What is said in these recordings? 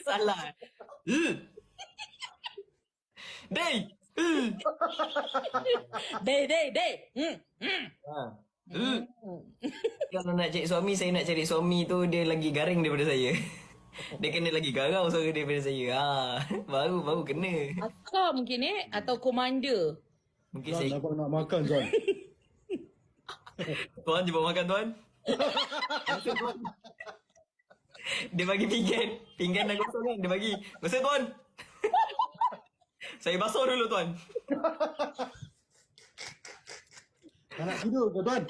Salah. Day. Day. Kalau nak cari suami, saya nak cari suami tu dia lagi garing daripada saya. Dia kena lagi garau suara daripada saya. Baru kena. Akak mungkin atau komander. Mungkin Zan, saya abang nak makan, Zan. tuan jumpa makan tuan. Dia bagi pinggan dah kosong kan, dia bagi. Masa tuan. Saya basuh dulu tuan. Tak nak tidur ke, Tuan?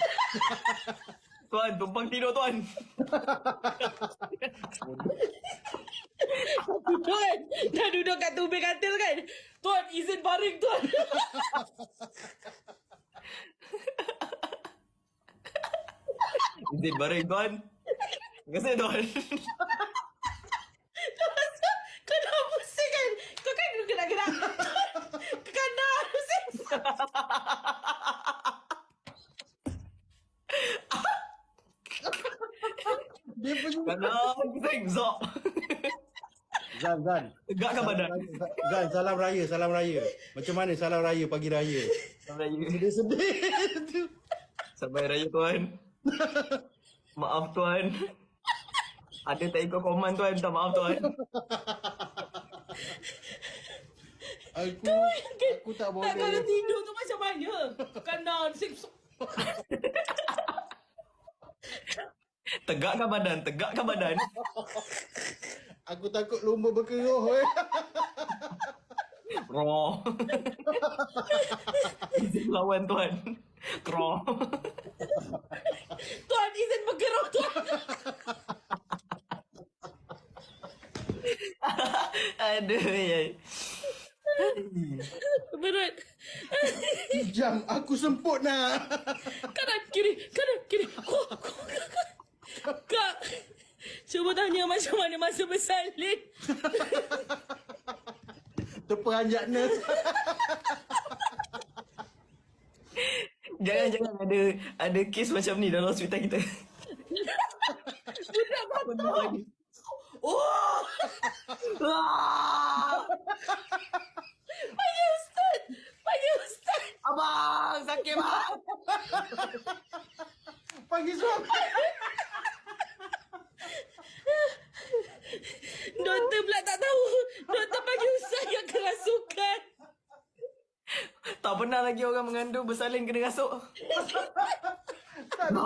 Tuan, tumpang tidur tuan. Tuan, dah duduk kat tubing katil kan? Tuan, izin baring tuan. Izin baring tuan. Terima kasih tuan. Kau dah pusing kan? Kau kan gerak-gerak. Ke kanan, pusing. Dia punya... Kanan pusing. Zok. Zan. Tegakkan badan. Zan, salam raya. Macam mana salam raya pagi raya? Sampai raya. Sedih-sedih. Sampai raya tuan. Maaf tuan. Ada tak ikut koman tuan. Minta maaf tuan. Aku tak Tak boleh. kalau tidur tu macam mana? Kanan, pusing. Tegakkan badan. Aku takut lumba berkeruh. Roh. Izin lawan tuan. Kroh. Tuan, izin bergerak tuan. Aduh ya. Berat. Jam, aku semput nak. Kanan, kiri. Kak, cuba tanya macam mana masa bersalin. Terperanjat nurse. Jangan ada kes macam ni dalam hospital kita. Budak Benar lagi. Oh, Ah! panggil Ustaz. Abang, sakit bang. Panggil suami. Doktor pula tak tahu. Doktor panggil Ustaz yang kerasukan. Tak pernah lagi orang mengandung bersalin kena rasuk. Tak ada.